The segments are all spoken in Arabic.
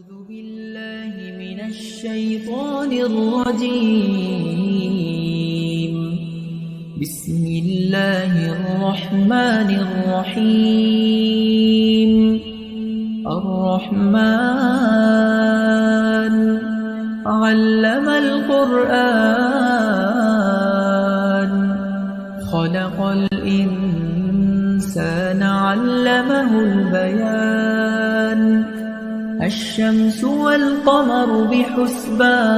أعوذ بالله من الشيطان الرجيم. بسم الله الرحمن الرحيم. الرحمن علم القرآن خلق الإنسان علمه البيان. الشمس والقمر بحسبان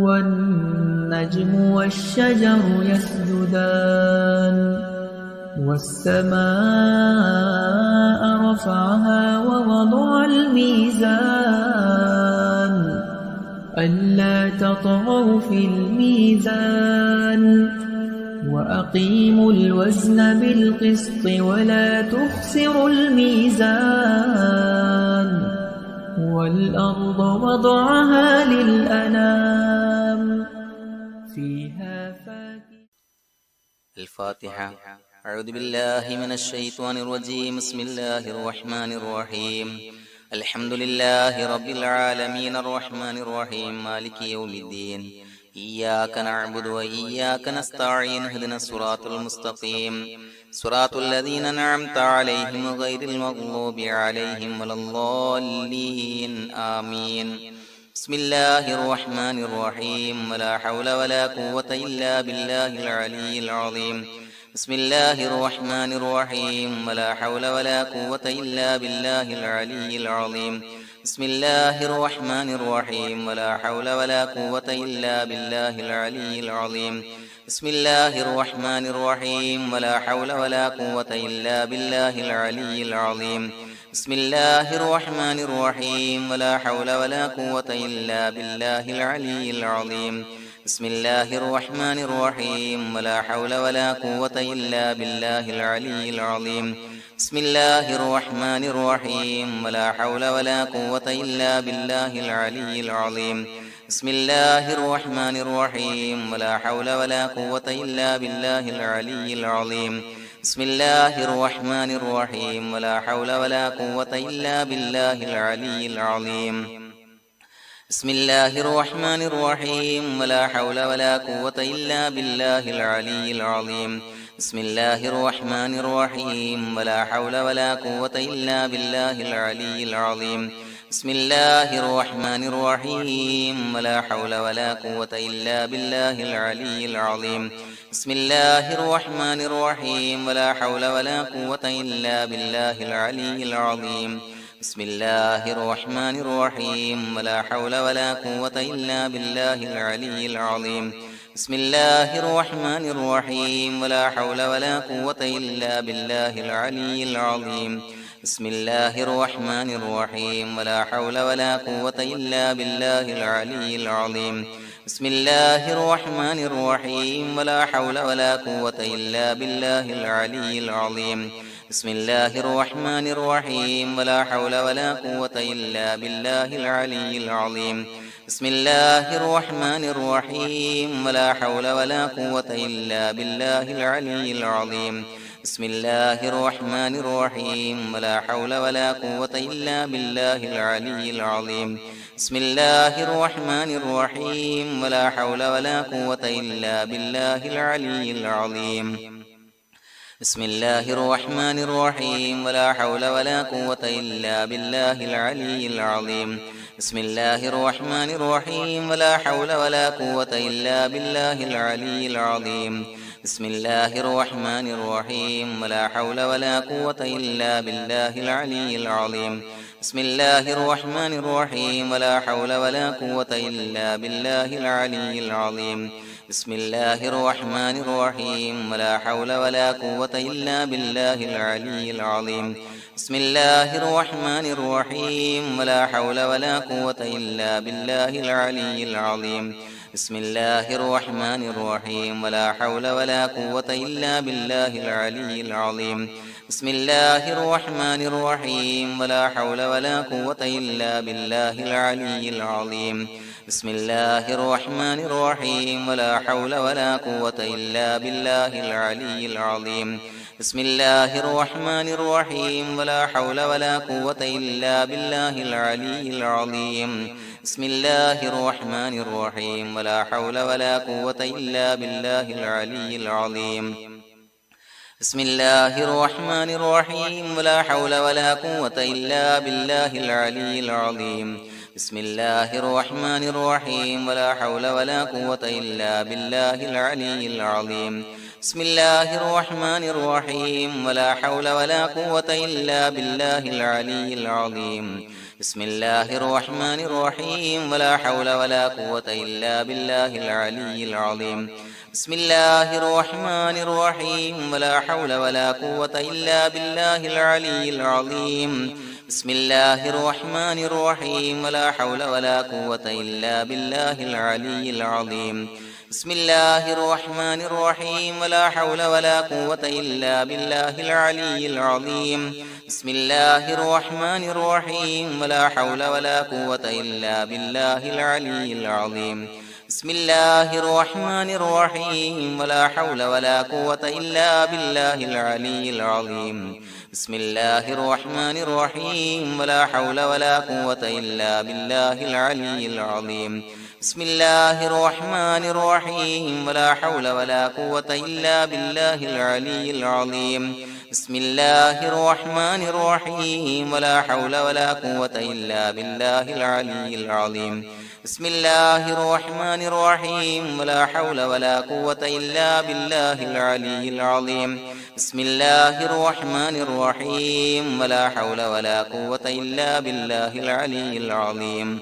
والنجم والشجر يسجدان. والسماء رفعها ووضع الميزان ألا تطغوا في الميزان وأقيموا الوزن بالقسط ولا تخسروا الميزان. والأرض وضعها للأنام فيها فاكهة. الفاتحة. أعوذ بالله من الشيطان الرجيم. بسم الله الرحمن الرحيم. الحمد لله رب العالمين الرحمن الرحيم مالك يوم الدين. إياك نعبد وإياك نستعين. اهدنا الصراط المستقيم صراط الذين أنعمت عليهم غير المغضوب عليهم ولا الضالين آمين. بسم الله الرحمن الرحيم. ولا حول ولا قوة إلا بالله العلي العظيم. بسم الله الرحمن الرحيم. ولا حول ولا قوة إلا بالله العلي العظيم. بسم الله الرحمن الرحيم. ولا حول ولا قوة إلا بالله العلي العظيم. بسم الله الرحمن الرحيم. ولا حول ولا قوة إلا بالله العلي العظيم. بسم الله الرحمن الرحيم. ولا حول ولا قوة إلا بالله العلي العظيم. بسم الله الرحمن الرحيم. ولا حول ولا قوة إلا بالله العلي العظيم. بسم الله الرحمن الرحيم. ولا حول ولا قوة إلا بالله العلي العظيم. بسم الله الرحمن الرحيم. ولا حول ولا قوة إلا بالله العلي العظيم. بسم الله الرحمن الرحيم. ولا حول ولا قوة إلا بالله العلي العظيم. بسم الله الرحمن الرحيم. ولا حول ولا قوة إلا بالله العلي العظيم. بسم الله الرحمن الرحيم. ولا حول ولا قوة إلا بالله العلي العظيم. بسم الله الرحمن الرحيم. ولا حول ولا قوة إلا بالله العلي العظيم. بسم الله الرحمن الرحيم. ولا حول ولا قوة إلا بالله العلي العظيم. بسم الله الرحمن الرحيم. ولا حول ولا قوة إلا بالله العلي العظيم. بسم الله الرحمن الرحيم. ولا حول ولا قوة إلا بالله العلي العظيم. بسم الله الرحمن الرحيم. ولا حول ولا قوة إلا بالله العلي العظيم. بسم الله الرحمن الرحيم. ولا حول ولا قوة إلا بالله العلي العظيم. بسم الله الرحمن الرحيم. ولا حول ولا قوة إلا بالله العلي العظيم. بسم الله الرحمن الرحيم. ولا حول ولا قوة إلا بالله العلي العظيم. بسم الله الرحمن الرحيم. ولا حول ولا قوة إلا بالله العلي العظيم. بسم الله الرحمن الرحيم. ولا حول ولا قوة إلا بالله العلي العظيم. بسم الله الرحمن الرحيم. ولا حول ولا قوة إلا بالله العلي العظيم. بسم الله الرحمن الرحيم. ولا حول ولا قوة إلا بالله العلي العظيم. بسم الله الرحمن الرحيم. ولا حول ولا قوة إلا بالله العلي العظيم. بسم الله الرحمن الرحيم. ولا حول ولا قوة إلا بالله العلي العظيم. بسم الله الرحمن الرحيم. ولا حول ولا قوة إلا بالله العلي العظيم. بسم الله الرحمن الرحيم. ولا حول ولا قوة إلا بالله العلي العظيم. بسم الله الرحمن الرحيم. ولا حول ولا قوة إلا بالله العلي العظيم. بسم الله الرحمن الرحيم. ولا حول ولا قوة إلا بالله العلي العظيم. بسم الله الرحمن الرحيم ولا حول ولا قوة إلا بالله العلي العظيم بسم الله الرحمن الرحيم ولا حول ولا قوة إلا بالله العلي العظيم بسم الله الرحمن الرحيم ولا حول ولا قوة إلا بالله العلي العظيم بسم الله الرحمن الرحيم ولا حول ولا قوة إلا بالله العلي العظيم بسم الله الرحمن الرحيم ولا حول ولا قوة إلا بالله العلي العظيم بسم الله الرحمن الرحيم ولا حول ولا قوة إلا بالله العلي العظيم بسم الله الرحمن الرحيم ولا حول ولا قوة إلا بالله العلي العظيم بسم الله الرحمن الرحيم ولا حول ولا قوة إلا بالله العلي العظيم بسم الله الرحمن الرحيم ولا حول ولا قوة إلا بالله العلي العظيم بسم الله الرحمن الرحيم ولا حول ولا قوة إلا بالله العلي العظيم بسم الله الرحمن الرحيم ولا حول ولا قوة إلا بالله العلي العظيم بسم الله الرحمن الرحيم ولا حول ولا قوة إلا بالله العلي العظيم بسم الله الرحمن الرحيم ولا حول ولا قوة إلا بالله العلي العظيم بسم الله الرحمن الرحيم ولا حول ولا قوة إلا بالله العلي العظيم بسم الله الرحمن الرحيم ولا حول ولا قوة إلا بالله العلي العظيم بسم الله الرحمن الرحيم ولا حول ولا قوة إلا بالله العلي العظيم بسم الله الرحمن الرحيم ولا حول ولا قوة إلا بالله العلي العظيم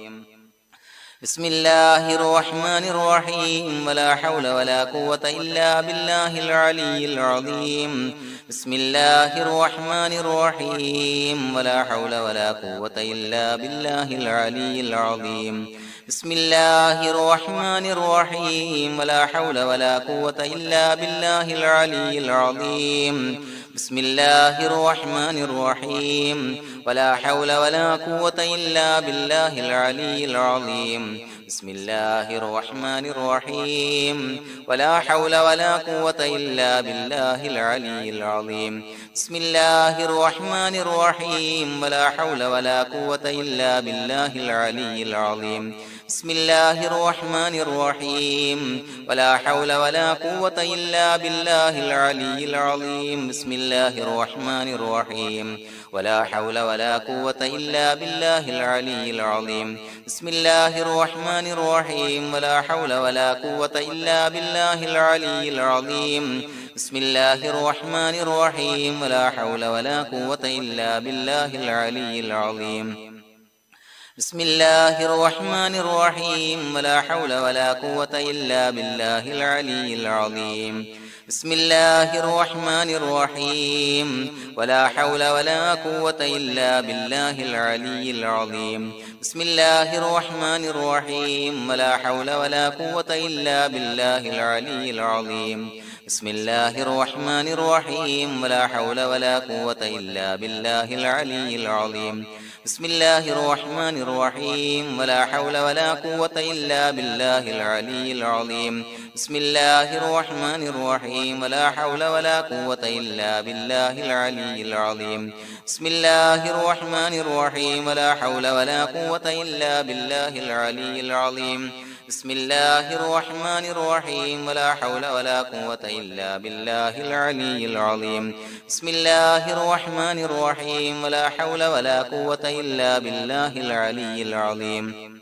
بسم الله الرحمن الرحيم ولا حول ولا قوة إلا بالله العلي العظيم بسم الله الرحمن الرحيم ولا حول ولا قوة إلا بالله العلي العظيم بسم الله الرحمن الرحيم ولا حول ولا قوة إلا بالله العلي العظيم بسم الله الرحمن الرحيم ولا حول ولا قوة إلا بالله العلي العظيم بسم الله الرحمن الرحيم ولا حول ولا قوة إلا بالله العلي العظيم بسم الله الرحمن الرحيم ولا حول ولا قوة إلا بالله العلي العظيم بسم الله الرحمن الرحيم ولا حول ولا قوة إلا بالله العلي العظيم بسم الله الرحمن الرحيم ولا حول ولا قوة إلا بالله العلي العظيم بسم الله الرحمن الرحيم ولا حول ولا قوة إلا بالله العلي العظيم بسم الله الرحمن الرحيم ولا حول ولا قوة إلا بالله العلي العظيم بسم الله الرحمن الرحيم ولا حول ولا قوة إلا بالله العلي العظيم بسم الله الرحمن الرحيم ولا حول ولا قوة إلا بالله العلي العظيم بسم الله الرحمن الرحيم ولا حول ولا قوة إلا بالله العلي العظيم بسم الله الرحمن الرحيم ولا حول ولا قوة إلا بالله العلي العظيم بسم الله الرحمن الرحيم ولا حول ولا قوة إلا بالله العلي العظيم بسم الله الرحمن الرحيم ولا حول ولا قوة إلا بالله العلي العظيم بسم الله الرحمن الرحيم ولا حول ولا قوة إلا بالله العلي العظيم بسم الله الرحمن الرحيم ولا حول ولا قوة إلا بالله العلي العظيم بسم الله الرحمن الرحيم ولا حول ولا قوة إلا بالله العلي العظيم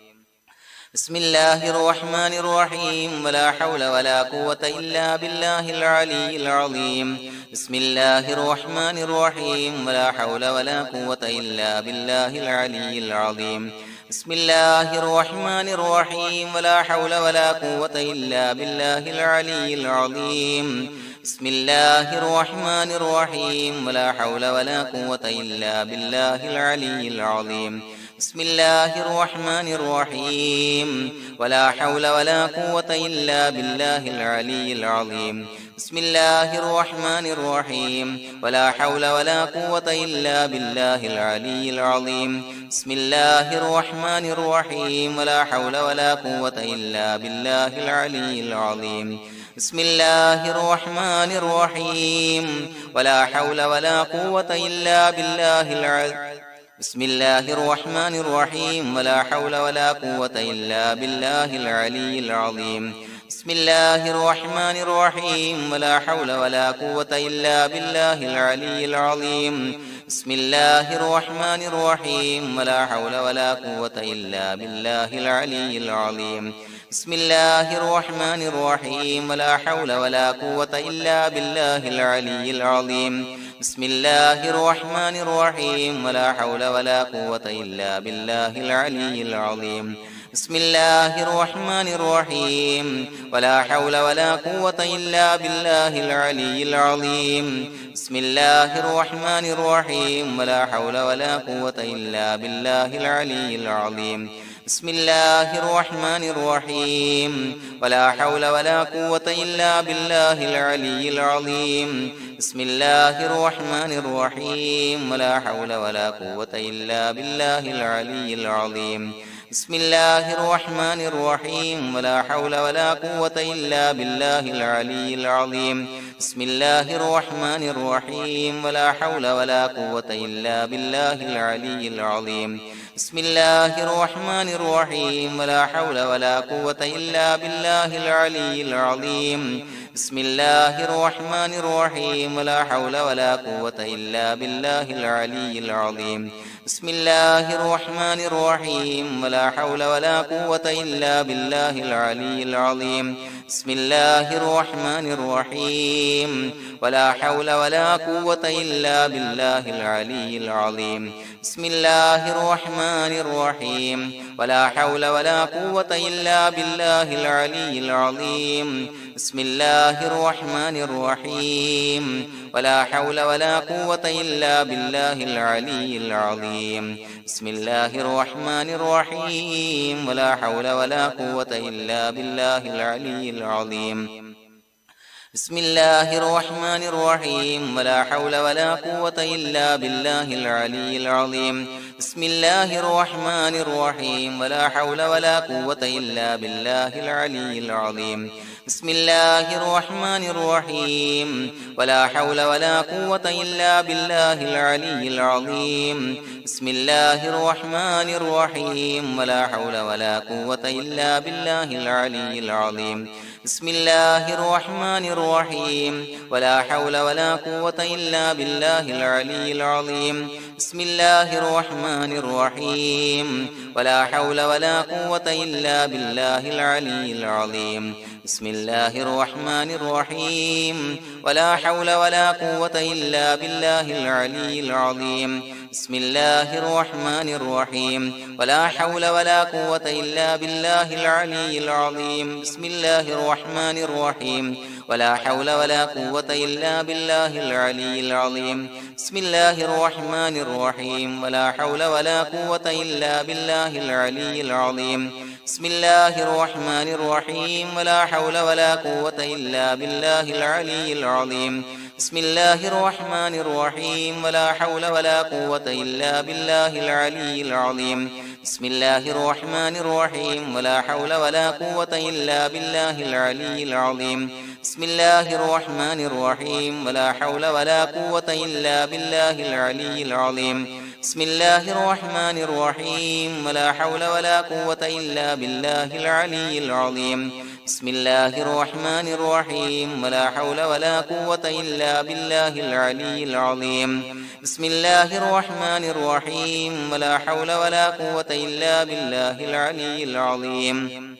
بسم الله الرحمن الرحيم ولا حول ولا قوة إلا بالله العلي العظيم بسم الله الرحمن الرحيم ولا حول ولا قوة إلا بالله العلي العظيم بسم الله الرحمن الرحيم ولا حول ولا قوة إلا بالله العلي العظيم بسم الله الرحمن الرحيم ولا حول ولا قوة إلا بالله العلي العظيم بسم الله الرحمن الرحيم ولا حول ولا قوة إلا بالله العلي العظيم بسم الله الرحمن الرحيم ولا حول ولا قوة إلا بالله العلي العظيم بسم الله الرحمن الرحيم ولا حول ولا قوة إلا بالله العلي العظيم بسم الله الرحمن الرحيم ولا حول ولا قوة إلا بالله العلي بسم الله الرحمن الرحيم ولا حول ولا قوة إلا بالله العلي العظيم بسم الله الرحمن الرحيم ولا حول ولا قوة إلا بالله العلي العظيم بسم الله الرحمن الرحيم ولا حول ولا قوة إلا بالله العلي العظيم بسم الله الرحمن الرحيم ولا حول ولا قوة إلا بالله العلي العظيم بسم الله الرحمن الرحيم ولا حول ولا قوة إلا بالله العلي العظيم بسم الله الرحمن الرحيم ولا حول ولا قوة إلا بالله العلي العظيم بسم الله الرحمن الرحيم ولا حول ولا قوة إلا بالله العلي العظيم بسم الله الرحمن الرحيم ولا حول ولا قوة إلا بالله العلي العظيم بسم الله الرحمن الرحيم ولا حول ولا قوة إلا بالله العلي العظيم بسم الله الرحمن الرحيم ولا حول ولا قوة إلا بالله العلي العظيم بسم الله الرحمن الرحيم ولا حول ولا قوة إلا بالله العلي العظيم بسم الله الرحمن الرحيم ولا حول ولا قوة إلا بالله العلي العظيم بسم الله الرحمن الرحيم ولا حول ولا قوة إلا بالله العلي العظيم بسم الله الرحمن الرحيم ولا حول ولا قوة إلا بالله العلي العظيم بسم الله الرحمن الرحيم ولا حول ولا قوة إلا بالله العلي العظيم بسم الله الرحمن الرحيم ولا حول ولا قوة إلا بالله العلي العظيم بسم الله الرحمن الرحيم ولا حول ولا قوة إلا بالله العلي العظيم بسم الله الرحمن الرحيم ولا حول ولا قوة إلا بالله العلي العظيم بسم الله الرحمن الرحيم ولا حول ولا قوة إلا بالله العلي العظيم بسم الله الرحمن الرحيم ولا حول ولا قوة إلا بالله العلي العظيم بسم الله الرحمن الرحيم ولا حول ولا قوة إلا بالله العلي العظيم بسم الله الرحمن الرحيم ولا حول ولا قوة إلا بالله العلي العظيم بسم الله الرحمن الرحيم ولا حول ولا قوة إلا بالله العلي العظيم بسم الله الرحمن الرحيم ولا حول ولا قوة إلا بالله العلي العظيم بسم الله الرحمن الرحيم ولا حول ولا قوة إلا بالله العلي العظيم بسم الله الرحمن الرحيم ولا حول ولا قوة إلا بالله العلي العظيم بسم الله الرحمن الرحيم ولا حول ولا قوة إلا بالله العلي العظيم بسم الله الرحمن الرحيم ولا حول ولا قوة إلا بالله العلي العظيم بسم الله الرحمن الرحيم ولا حول ولا قوة إلا بالله العلي العظيم بسم الله الرحمن الرحيم ولا حول ولا قوة إلا بالله العلي العظيم بسم الله الرحمن الرحيم ولا حول ولا قوة إلا بالله العلي العظيم بسم الله الرحمن الرحيم ولا حول ولا قوة إلا بالله العلي العظيم بسم الله الرحمن الرحيم ولا حول ولا قوة إلا بالله العلي العظيم بسم الله الرحمن الرحيم ولا حول ولا قوة إلا بالله العلي العظيم بسم الله الرحمن الرحيم ولا حول ولا قوة إلا بالله العلي العظيم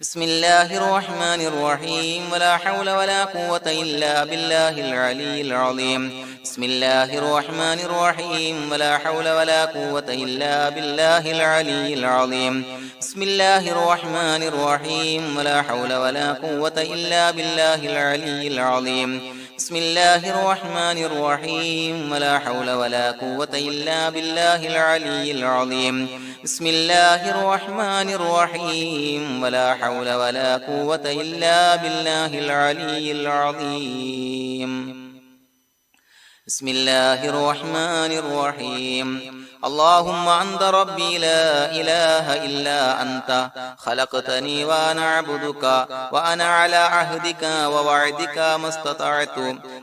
بسم الله الرحمن الرحيم ولا حول ولا قوة إلا بالله العلي العظيم بسم الله الرحمن الرحيم ولا حول ولا قوة إلا بالله العلي العظيم بسم الله الرحمن الرحيم ولا حول ولا قوة إلا بالله العلي العظيم بسم الله الرحمن الرحيم ولا حول ولا قوة إلا بالله العلي العظيم بسم الله الرحمن الرحيم ولا حول ولا قوة إلا بالله العلي العظيم بسم الله الرحمن الرحيم اللهم أنت ربي لا إله إلا أنت خلقتني وأنا عبدك وأنا على عهدك ووعدك ما استطعت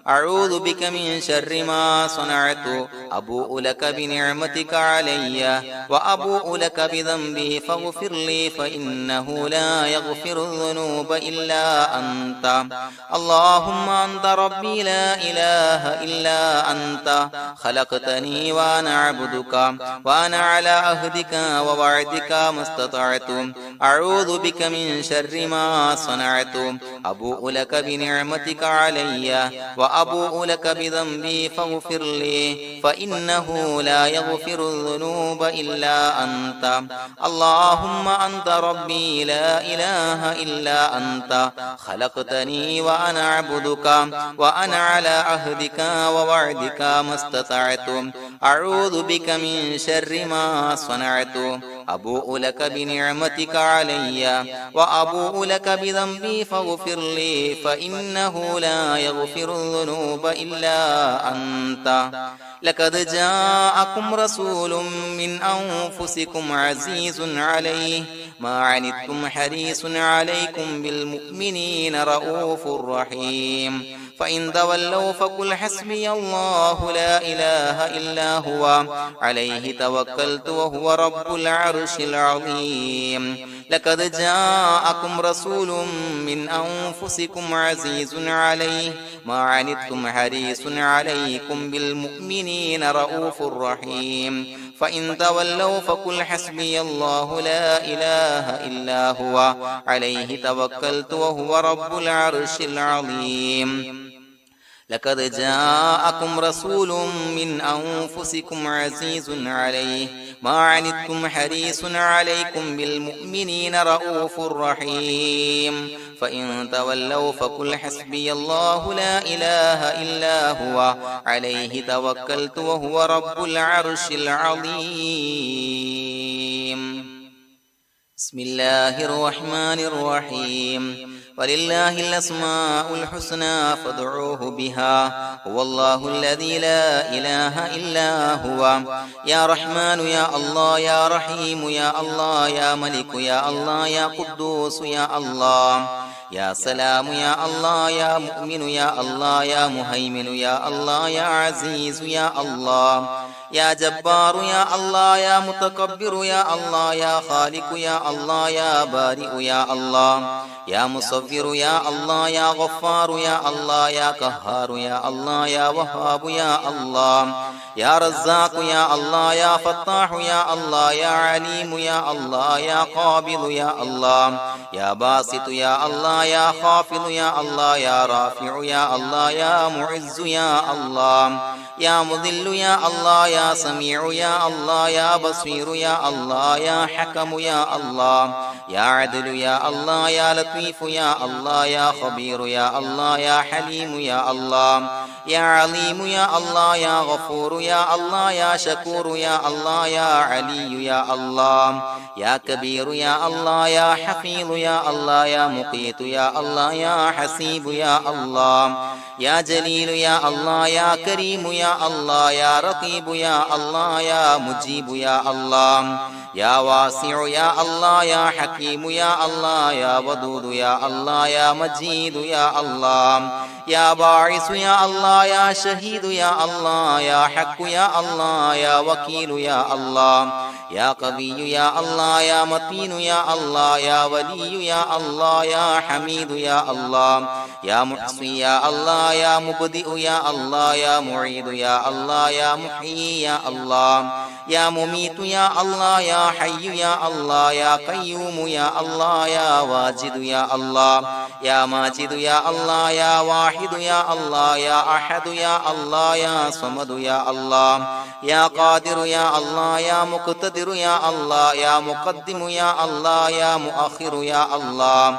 أعوذ بك من شر ما صنعت أبوء لك بنعمتك علي وأبوء لك بذنبي فاغفر لي فإنه لا يغفر الذنوب إلا أنت اللهم أنت ربي لا إله إلا أنت خلقتني وأنا عبدك وأنا على عهدك ووعدك ما استطعت أعوذ بك من شر ما صنعت أبوء لك بنعمتك علي وأبوء لك بذنبي فاغفر لي فإنه لا يغفر الذنوب إلا أنت اللهم أنت ربي لا إله إلا أنت خلقتني وأنا عبدك وأنا على عهدك ووعدك ما استطعت أعوذ بك من شر ما صنعت أبوء لك بنعمتك علي وأبوء لك بذنبي فاغفر لي فإنه لا يغفر الذنوب إلا أنت لقد جاءكم رسول من أنفسكم عزيز عليه ما عنتم حريص عليكم بالمؤمنين رؤوف رحيم فإن تولوا فقل حسبي الله لا إله إلا هو عليه توكلت وهو رب العرش العظيم لقد جاءكم رسول من أنفسكم عزيز عليه ما عنتم حريص عليكم بالمؤمنين رؤوف رحيم فإن تولوا فقل حسبي الله لا إله إلا هو عليه توكلت وهو رب العرش العظيم لقد جاءكم رسول من أنفسكم عزيز عليه ما عنتم حريص عليكم بالمؤمنين رؤوف رحيم فإن تولوا فقل حسبي الله لا إله إلا هو عليه توكلت وهو رب العرش العظيم بسم الله الرحمن الرحيم ولله الأسماء الحسنى فادعوه بها هو الله الذي لا إله إلا هو يا رحمن يا الله يا رحيم يا الله يا ملك يا الله يا قدوس يا الله يا سلام يا الله يا مؤمن يا الله يا مهيمن يا الله يا عزيز يا الله يا جبار يا الله يا متكبر يا الله يا خالق يا الله يا بارئ يا الله يا مصور يا الله يا غفار يا الله يا قهار يا الله يا وهاب يا الله يا رزاق يا الله يا فتاح يا الله يا عليم يا الله يا قابض يا الله يا باسط يا الله يا خافض يا الله يا رافع يا الله يا معز يا الله يا مذل يا الله يا سميع يا الله يا بصير يا الله يا حكم يا الله يا عدل يا الله يا لطيف يا الله يا خبير يا الله يا حليم يا الله يا عليم يا الله يا غفور يا الله يا شكور يا الله يا علي يا الله يا كبير يا الله يا حفيظ يا الله يا مقيت يا الله يا حسيب يا الله يا جليل يا الله يا كريم يا الله يا رقيب يا الله يا مجيب يا الله يا واسع يا الله يا حكيم يا الله يا ودود يا الله يا مجيد يا الله يا باعث يا الله يا شهيد يا الله يا حق يا الله يا وكيل يا الله يا قوي يا الله يا متين يا الله يا ولي يا الله يا حميد يا الله يا محصي يا الله يا مبدئ يا الله يا معيد يا الله يا محيي يا الله يا مميت يا الله يا حي يا الله يا قيوم يا الله يا واجد يا الله يا ماجد يا الله يا واحد يا الله يا أحد يا الله يا صمد يا الله يا قادر يا الله يا مقتدر يا الله يا مقدم يا الله يا مؤخر يا الله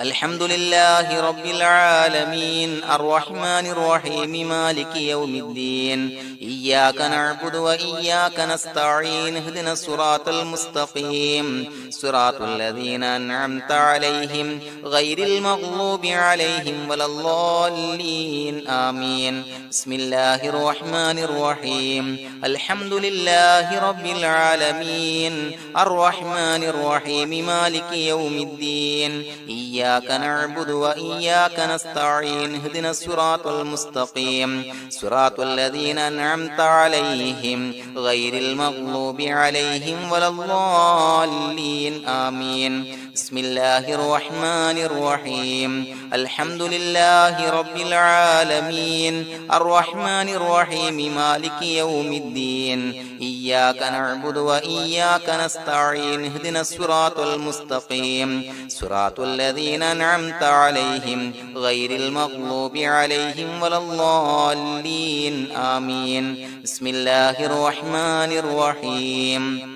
الحمد لله رب العالمين الرحمن الرحيم مالك يوم الدين إياك نعبد وإياك نستعين اهدنا الصراط المستقيم صراط الذين أنعمت عليهم غير المغضوب عليهم ولا الضالين آمين بسم الله الرحمن الرحيم الحمد لله رب العالمين الرحمن الرحيم مالك يوم الدين إياك نعبد وإياك نستعين اهدنا الصراط المستقيم صراط الذين أنعمت عليهم غير المغضوب عليهم ولا الضالين آمين بسم الله الرحمن الرحيم الحمد لله رب العالمين الرحمن الرحيم مالك يوم الدين إياك نعبد وإياك نستعين اهدنا الصراط المستقيم صراط الذين أنعمت عليهم غير المغضوب عليهم ولا الضالين آمين بسم الله الرحمن الرحيم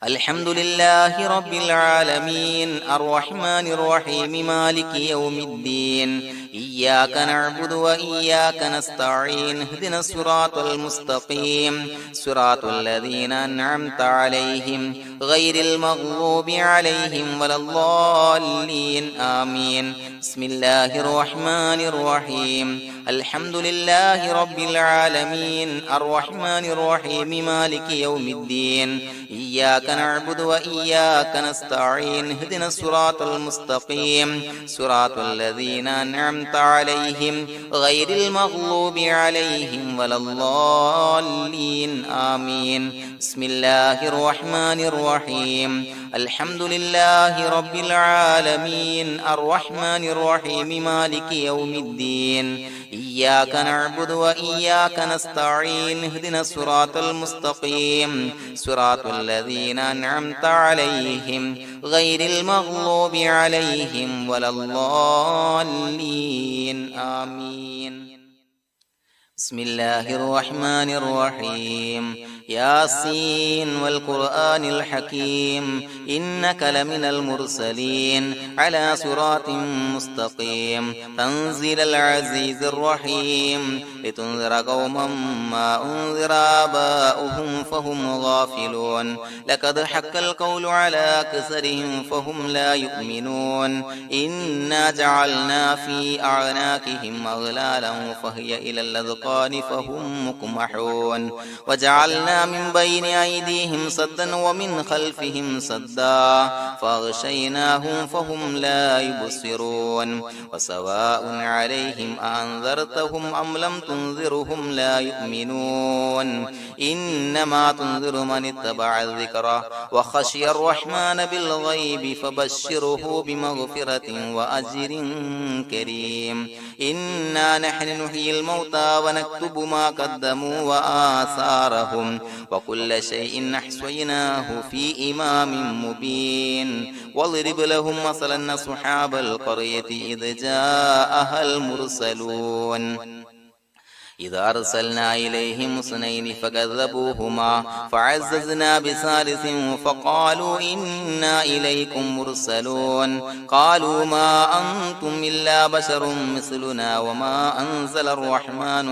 الحمد لله رب العالمين الرحمن الرحيم مالك يوم الدين إياك نعبد وإياك نستعين اهدنا الصراط المستقيم صراط الذين أنعمت عليهم غير المغضوب عليهم ولا الضالين آمين بسم الله الرحمن الرحيم الحمد لله رب العالمين الرحمن الرحيم مالك يوم الدين إياك نعبد وإياك نستعين اهدنا الصراط المستقيم صراط الذين أنعمت عليهم غير المغضوب عليهم ولا الضالين آمين بسم الله الرحمن الرحيم الحمد لله رب العالمين الرحمن الرحيم مالك يوم الدين إياك نعبد وإياك نستعين اهدنا الصراط المستقيم صراط الذين أنعمت عليهم غير المغضوب عليهم ولا الضالين آمين بسم الله الرحمن الرحيم ياسين والقرآن الحكيم إنك لمن المرسلين على صراط مستقيم تنزيل العزيز الرحيم لتنذر قوما ما أنذر آباؤهم فهم غافلون لقد حق القول على أكثرهم فهم لا يؤمنون إنا جعلنا في أعناقهم أغلالا فهي إلى الأذقان فهم مقمحون وجعلنا من بين أيديهم سدا ومن خلفهم سدا فأغشيناهم فهم لا يبصرون وسواء عليهم أأنذرتهم أم لم تنذرهم لا يؤمنون إنما تنذر من اتبع الذكر وخشي الرحمن بالغيب فبشره بمغفرة وأجر كريم إنا نحن نحيي الموتى ونكتب ما قدموا وآثارهم وكل شيء أحصيناه في إمام مبين واضرب لهم مثلا أصحاب القرية إذ جاءها المرسلون إذ أرسلنا إليهم اثنين فكذبوهما فعززنا بثالث فقالوا إنا إليكم مرسلون قالوا ما أنتم إلا بشر مثلنا وما أنزل الرحمن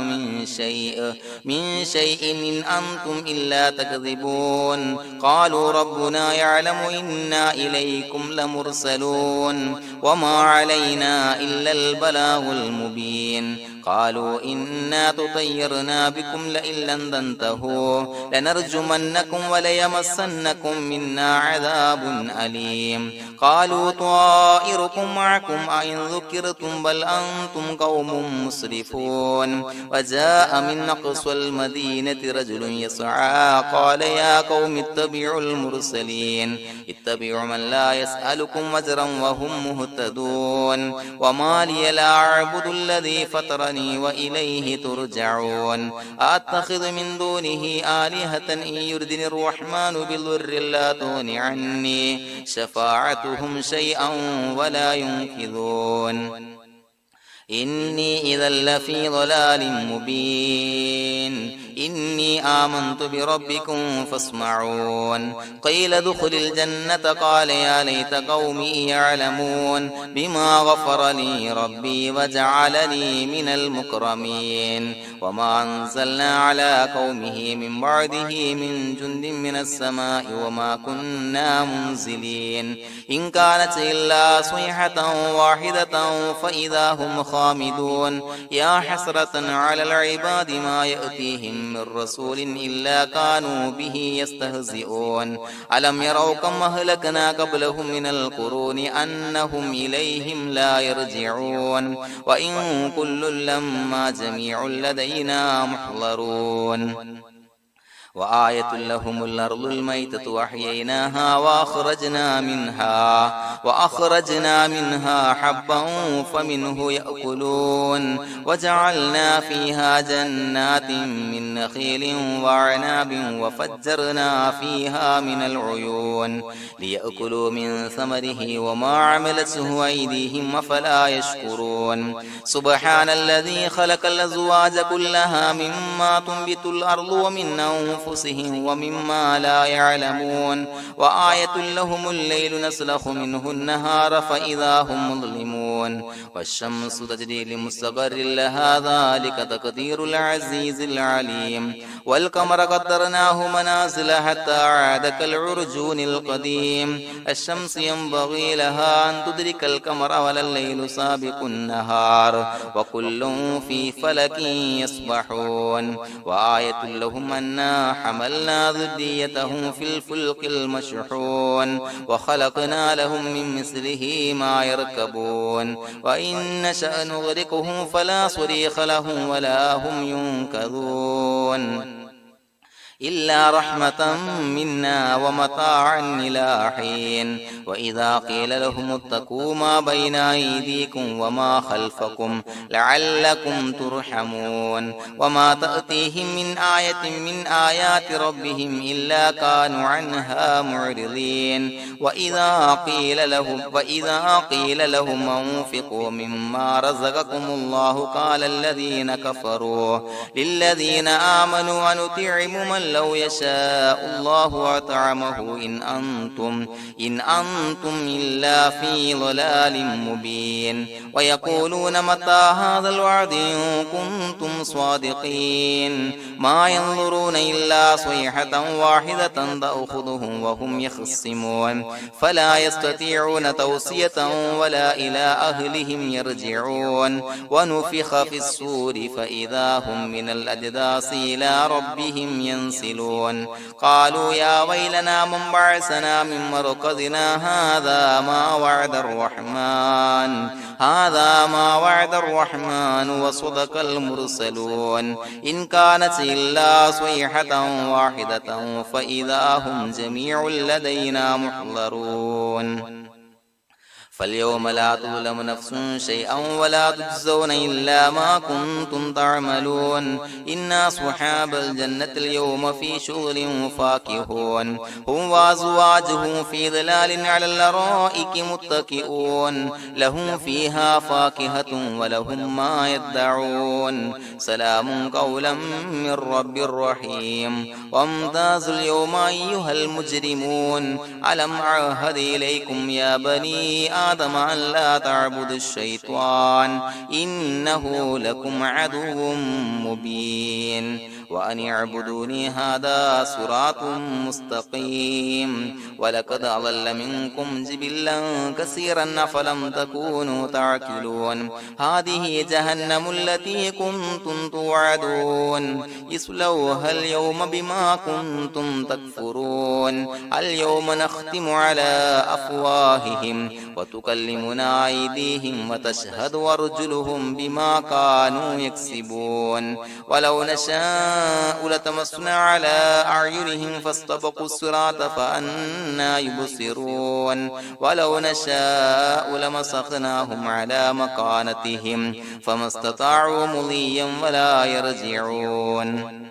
من شيء إن أنتم إلا تكذبون قالوا ربنا يعلم إنا إليكم لمرسلون وما علينا إلا البلاغ المبين قالوا إنا تطيرنا بكم لئن لم تنتهوا لنرجمنكم وليمسنكم منا عذاب أليم قالوا طائركم معكم أئن ذكرتم بل أنتم قوم مسرفون وجاء من أقصى المدينة رجل يسعى قال يا قوم اتبعوا المرسلين اتبعوا من لا يسألكم أجرا وهم مهتدون وما لي لا أعبد الذي فطرني وإليه ترجعون أتخذ من دونه آلهة إن يردني الرحمن بضر لا تغن عني شفاعتهم شيئا ولا ينقذون إني إذا لفي ضلال مبين إني آمنت بربكم فاسمعون قيل ادخل الجنة قال يا ليت قومي يعلمون بما غفر لي ربي وجعلني من المكرمين وما أنزلنا على قومه من بعده من جند من السماء وما كنا منزلين إن كانت إلا صيحة واحدة فإذا هم خامدون يا حسرة على العباد ما يأتيهم من رسول إلا كانوا به يستهزئون ألم يروا كم أهلكنا قبلهم من القرون أنهم إليهم لا يرجعون وإن كل لما جميع لدينا محضرون وآية لهم الأرض الميتة وأحييناها وأخرجنا منها حبا فمنه يأكلون وجعلنا فيها جنات من نخيل وأعناب وفجرنا فيها من العيون ليأكلوا من ثمره وما عملته أيديهم أفلا يشكرون سبحان الذي خلق الأزواج كلها مما تنبت الأرض ومن أنفسهم ومما لا يعلمون وآية لهم الليل نسلخ منه النهار فإذا هم مظلمون والشمس تجري لمستقر لها ذلك تقدير العزيز العليم والقمر قدرناه منازل حتى عاد كالعرجون القديم الشمس ينبغي لها أن تدرك القمر ولا الليل سابق النهار وكل في فلك يسبحون وآية لهم أنا حملنا ذريتهم في الفلك المشحون وخلقنا لهم من مثله ما يركبون وإن نشأ نغرقهم فلا صريخ لهم ولا هم ينقذون إلا رحمة منا ومتاعا إلى حين وإذا قيل لهم اتقوا ما بين أيديكم وما خلفكم لعلكم ترحمون وما تأتيهم من آية من آيات ربهم إلا كانوا عنها معرضين وإذا قيل لهم أنفقوا مما رزقكم الله قال الذين كفروا للذين آمنوا أنطعم من لو يشاء الله أطعمه إن أنتم إلا في ضلال مبين ويقولون متى هذا الوعد إن كنتم صادقين ما ينظرون إلا صيحة واحدة تأخذهم وهم يخصمون فلا يستطيعون توصية ولا إلى أهلهم يرجعون ونفخ في الصور فإذا هم من الأجداث إلى ربهم ينسلون قالوا يا ويلنا من بعثنا من مرقدنا هذا ما وعد الرحمن وصدق المرسلون إن كانت إلا صيحة واحدة فإذا هم جميع لدينا محضرون فاليوم لا تظلم نفس شيئا ولا تجزون إلا ما كنتم تعملون إن أصحاب الجنة اليوم في شغل فاكهون هم وأزواجهم في ظلال على الأرائك متكئون لهم فيها فاكهة ولهم ما يدعون سلام قولا من رب رحيم وامتازوا اليوم أيها المجرمون ألم أعهد إليكم يا بني آدم أن لا تعبدوا الشيطان إنه لكم عدو مبين وأن اعبدوني هذا صراط مستقيم ولقد أضل منكم جبلا كثيرا أفلم تكونوا تعقلون هذه جهنم التي كنتم توعدون اصلوها اليوم بما كنتم تكفرون اليوم نختم على أفواههم وتكلمنا أيديهم وتشهد أرجلهم بما كانوا يكسبون ولو نشاء لتمسنا على أعينهم فاستبقوا الصراط فأنى يبصرون ولو نشاء لمسخناهم على مكانتهم فما استطاعوا مضيا ولا يرجعون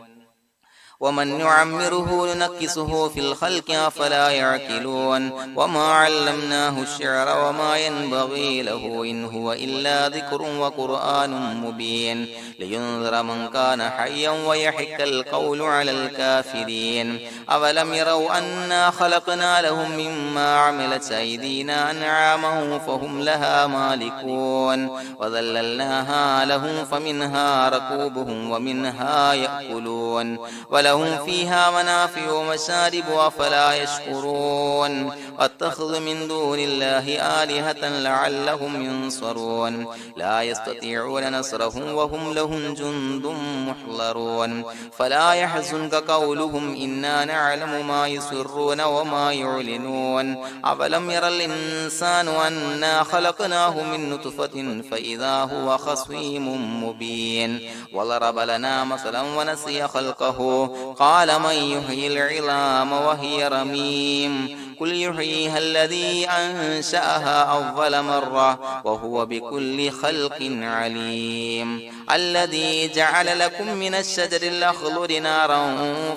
ومن نعمره ننكسه في الخلق أفلا يعقلون وما علمناه الشعر وما ينبغي له إن هو إلا ذكر وقرآن مبين لينذر من كان حيا ويحق القول على الكافرين أولم يروا أنا خلقنا لهم مما عملت أيدينا أنعاما فهم لها مالكون وذللناها لهم فمنها ركوبهم ومنها يأكلون ولهم فيها منافع ومشارب أفلا يشكرون واتخذ من دون الله آلهة لعلهم ينصرون لا يستطيعون نصرهم وهم لهم جند محضرون فلا يحزنك قولهم إنا نعلم ما يسرون وما يعلنون أولم ير الإنسان أنا خلقناه من نطفة فإذا هو خصيم مبين وضرب لنا مثلا ونسي خلقه قال من يحيي العظام وهي رميم قل يحييها الذي أنشأها أول مرة وهو بكل خلق عليم الذي جعل لكم من الشجر الأخضر نارا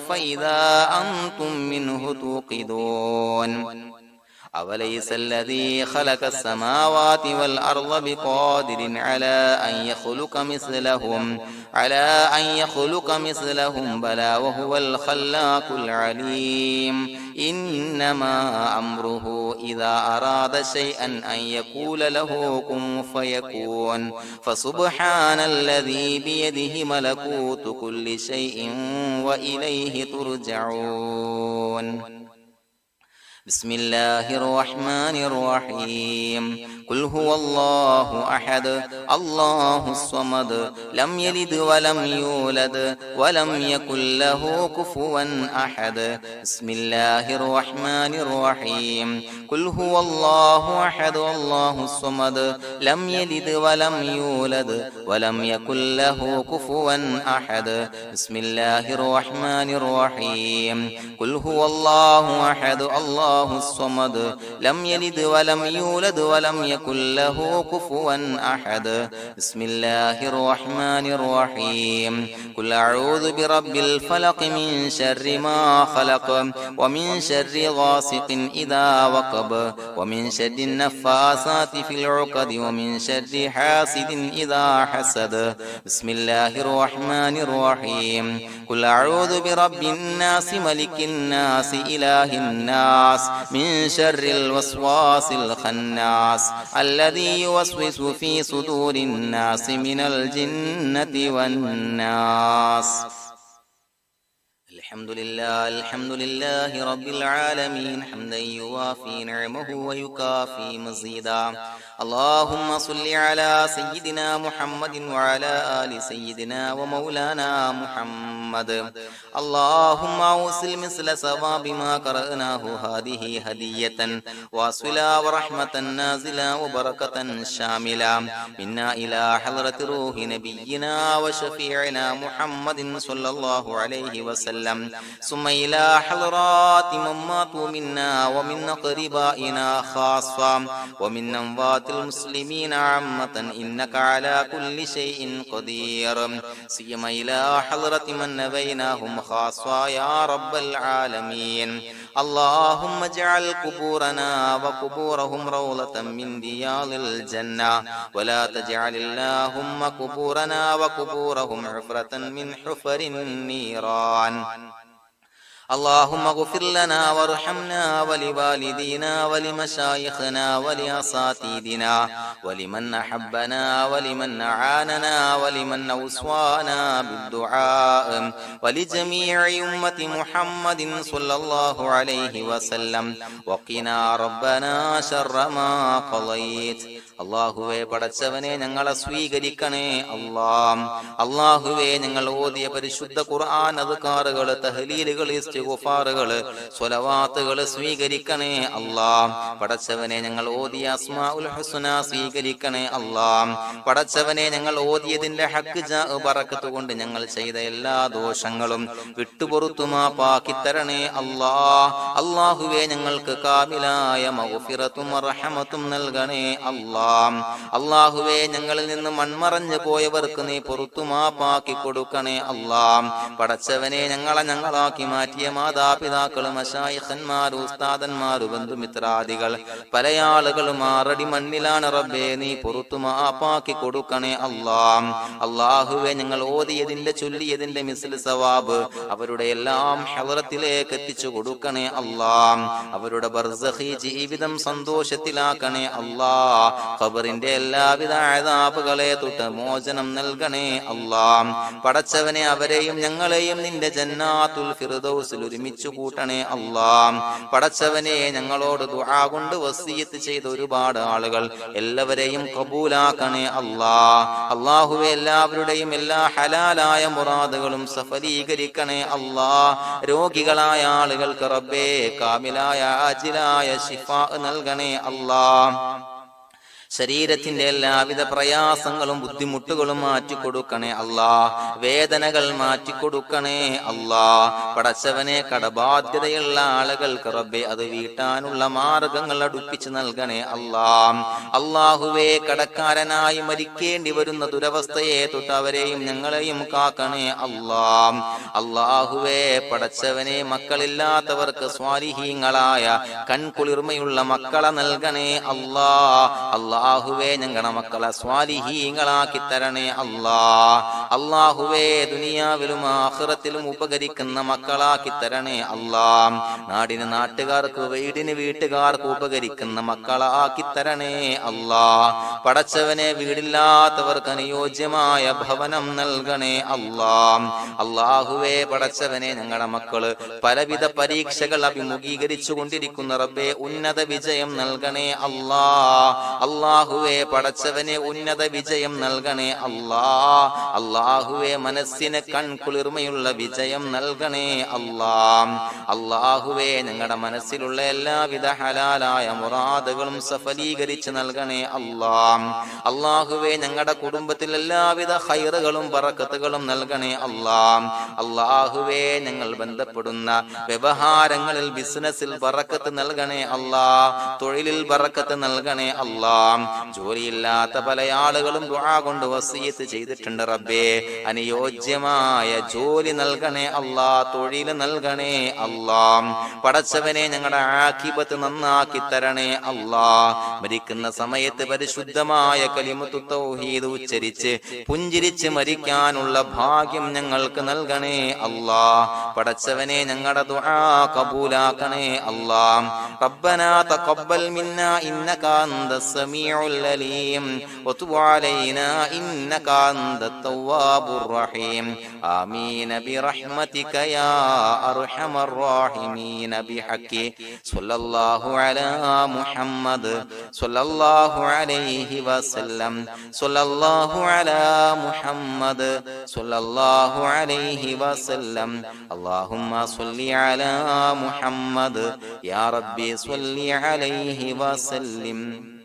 فإذا أنتم منه توقدون أوليس الذي خلق السماوات والأرض بقادر على أن يخلق مثلهم بلى وهو الخلاق العليم إنما أمره إذا أراد شيئا أن يقول له كن فيكون فسبحان الذي بيده ملكوت كل شيء وإليه ترجعون بسم الله الرحمن الرحيم قل هو الله أحد الله الصمد لم يلد ولم يولد ولم يكن له كفوا أحد بسم الله الرحمن الرحيم قل هو الله أحد الله الصمد لم يلد ولم يولد ولم يكن له كفوا أحد بسم الله الرحمن الرحيم قل هو الله أحد الله الصمد لم يلد ولم يولد ولم يكن له كفوا أحد بسم الله الرحمن الرحيم قل أعوذ برب الفلق من شر ما خلق ومن شر غاسق إذا وقب ومن شر النفاثات في العقد ومن شر حاسد إذا حسد بسم الله الرحمن الرحيم قل أعوذ برب الناس ملك الناس إله الناس من شر الوسواس الخناس الذي يوسوس في صدور الناس من الجنة والناس الحمد لله رب العالمين حمدا يوافي نعمه ويكافي مزيدا اللهم صل على سيدنا محمد وعلى آل سيدنا ومولانا محمد اللهم أوصل مثل ثواب ما قرأناه هذه هدية واصلا ورحمة نازلا وبركة شاملا منا إلى حضرة روح نبينا وشفيعنا محمد صلى الله عليه وسلم ثم إلى حضرات من ماتوا منا ومن أقربائنا خاصة ومن أموات المسلمين عامة إنك على كل شيء قدير سيما إلى حضرة من نبيناهم خاصة يا رب العالمين اللهم اجعل قبورنا وقبورهم روضة من رياض الجنة ولا تجعل اللهم قبورنا وقبورهم حفرة من حفر النيران اللهم اغفر لنا وارحمنا ولوالدينا ولمشايخنا ولأساتذتنا ولمن أحبنا ولمن أعاننا ولمن أوصانا بالدعاء ولجميع أمة محمد صلى الله عليه وسلم وقنا ربنا شر ما قضيت അള്ളാഹുവേ പടച്ചവനെ ഞങ്ങളെ സ്വീകരിക്കണേ അള്ളാഹുവേ ഞങ്ങൾ ഓതിയ പരിശുദ്ധ ഖുർആൻ അദ്കാറുകൾ തഹ്ലീലുകൾ ഇസ്തിഗ്ഫാറുകൾ സ്വലവാത്തുകൾ സ്വീകരിക്കണേ പടച്ചവനെ ഞങ്ങൾ ഓതിയ അസ്മാഉൽ ഹുസ്ന സ്വീകരിക്കണേ പടച്ചവനെ ഞങ്ങൾ ഓതിയതിന്റെ ഹക്ക് ജാ ബറക്കത്ത് കൊണ്ട് ഞങ്ങൾ ചെയ്ത എല്ലാ ദോഷങ്ങളും വിട്ടുപുറത്തു മാപ്പാക്കി തരണേ അള്ളാഹുവേ ഞങ്ങൾക്ക് കാമിലായ മഗ്ഫിറത്തും റഹ്മത്തും നൽകണേ അല്ലാഹുവേ ഞങ്ങളിൽ നിന്ന് മൺമറഞ്ഞു പോയവർക്ക് നീ പുറത്തു മാപ്പാക്കി കൊടുക്കണേ അല്ലാ. പടച്ചവനെ ഞങ്ങളാക്കി മാറ്റിയ മാതാപിതാക്കളും മശായിഖന്മാർ, ഉസ്താദന്മാർ, ബന്ധുമിത്രാദികൾ പല ആളുകളും ആറടി മണ്ണിലാണ് റബ്ബേ, നീ പുറത്തു മാപ്പാക്കി കൊടുക്കണേ അല്ലാ. അല്ലാഹുവേ ഞങ്ങൾ ഓതിയതിന്റെ ചൊല്ലിയതിന്റെ മിസ്ൽ സവാബ് അവരുടെ എല്ലാം ഹളറത്തിലേക്ക് എത്തിച്ചു കൊടുക്കണേ അല്ലാ. അവരുടെ ബർസഖി ജീവിതം സന്തോഷത്തിലാക്കണേ അല്ലാ. ഖബറിന്റെ എല്ലാവിധ അദാബുകളെ തൊട്ട് മോചനം നൽകണേ അല്ലാ. പടച്ചവനെ അവരെയും ഞങ്ങളെയും നിന്റെ ജന്നാത്തുൽ ഫിർദൗസിൽ ഒരുമിച്ച് കൂട്ടണേ അല്ലാ. പടച്ചവനെ ഞങ്ങളോട് ദുആ കൊണ്ട് വസിയത്ത് ചെയ്ത ഒരുപാട് ആളുകൾ എല്ലാവരെയും കബൂലാക്കണേ അല്ലാ. അല്ലാഹുവേ എല്ലാവരുടെയും എല്ലാ ഹലാലായ മുറാദുകളും സഫലീകരിക്കണേ അല്ലാ. രോഗികളായ ആളുകൾക്ക് റബ്ബേ കാമിലായ ആജിലായ ശിഫാ നൽകണേ അല്ലാ. ശരീരത്തിന്റെ എല്ലാവിധ പ്രയാസങ്ങളും ബുദ്ധിമുട്ടുകളും മാറ്റിക്കൊടുക്കണേ അല്ലാ. വേദനകൾ മാറ്റിക്കൊടുക്കണേ അല്ലാ. പടച്ചവനെ കടബാധ്യതയുള്ള ആളുകൾക്ക് റബ്ബേ അത് വീട്ടാനുള്ള മാർഗങ്ങൾ അടുപ്പിച്ച് നൽകണേ അല്ലാ. അല്ലാഹുവേ കടക്കാരനായി മരിക്കേണ്ടി വരുന്ന ദുരവസ്ഥയെ തൊട്ട് അവരെയും ഞങ്ങളെയും കാക്കണേ അല്ലാ. അല്ലാഹുവേ പടച്ചവനെ മക്കളില്ലാത്തവർക്ക് സ്വാലിഹീങ്ങളായ കൺകുളിർമയുള്ള മക്കളെ നൽകണേ അല്ലാ. അല്ലാഹുവേ ഞങ്ങളുടെ മക്കളെ സ്വാലിഹീങ്ങളാക്കി തരണേ അല്ലാ. അല്ലാഹുവേ ദുനിയാവിലും ആഖിറത്തിലും ഉപകരിക്കുന്ന മക്കളാക്കി തരണേ അല്ലാ. നാടിന് നാട്ടുകാർക്ക്, വീടിന് വീട്ടുകാർക്ക് ഉപകരിക്കുന്ന മക്കളാക്കി തരണേ അല്ലാ. പടച്ചവനെ വീടില്ലാത്തവർക്ക് അനുയോജ്യമായ ഭവനം നൽകണേ അല്ലാ. അല്ലാഹുവേ പടച്ചവനെ ഞങ്ങളുടെ മക്കള് പലവിധ പരീക്ഷകൾ അഭിമുഖീകരിച്ചു കൊണ്ടിരിക്കുന്ന റബ്ബേ ഉന്നത വിജയം നൽകണേ അല്ലാ. അല്ലാഹുവേ പടച്ചവനെ ഉന്നത വിജയം നൽകണേ അല്ലാ. അല്ലാഹുവേ മനസ്സിന് കൺകുളിർമയുള്ള വിജയം നൽകണേ അല്ലാ. അല്ലാഹുവേ ഞങ്ങളുടെ മനസ്സിലുള്ള എല്ലാവിധ ഹലാലായ മുറാദുകളും സഫലീകരിച്ച് നൽകണേ അല്ലാ. അല്ലാഹുവേ ഞങ്ങളുടെ കുടുംബത്തിൽ എല്ലാവിധ ഖൈറുകളും ബറക്കത്തുകളും നൽകണേ അല്ലാ. അല്ലാഹുവേ ഞങ്ങൾ ബന്ധപ്പെടുന്ന വ്യവഹാരങ്ങളിൽ, ബിസിനസ്സിൽ ബറക്കത്ത് നൽകണേ അല്ലാ. തൊഴിലിൽ ബറക്കത്ത് നൽകണേ അല്ലാ. ജോലിയില്ലാത്ത പല ആളുകളും ദുആ കൊണ്ട് വസിയത്ത് ചെയ്തിട്ടുണ്ട് റബ്ബേ. അനുയോജ്യമായ ജോലി നൽകണേ അല്ലാ. തൊഴിൽ നൽകണേ അല്ലാ. പടച്ചവനെ ഞങ്ങളുടെ ആഖിബത്ത് നന്നാക്കി തരണേ അല്ലാ. മരിക്കുന്ന സമയത്ത് പരിശുദ്ധമായ കലിമത്തു തൗഹീദ് ഉച്ചരിച്ച് പുഞ്ചിരിച്ച് മരിക്കാനുള്ള ഭാഗ്യം ഞങ്ങൾക്ക് നൽകണേ അല്ലാ. പടച്ചവനെ ഞങ്ങളുടെ ദുആ കബൂലാക്കണേ അല്ലാ. റബ്ബനാ തഖബ്ബൽ മിന്നാ ഇന്നക അന്തസ് സമീഉൽ അലീം വതുബ് അലൈനാ ഇന്നക അന്തത് തവ്വാബുർ റഹീം. ആമീൻ ബിറഹ്മതിക യാ അർഹമർ റഹീമീൻ. ബിഹഖി സ്വല്ലല്ലാഹു അലാ മുഹമ്മദ് സ്വല്ലല്ലാഹു അലൈഹി വസല്ലം. സ്വല്ലല്ലാഹു അലാ മുഹമ്മദ് സ്വല്ലല്ലാഹു അലൈഹി വസല്ലം. അല്ലാഹുമ്മ സ്വല്ലി അലാ മുഹമ്മദ് യാ റബ്ബി സ്വല്ലി അലൈഹി വസല്ലം.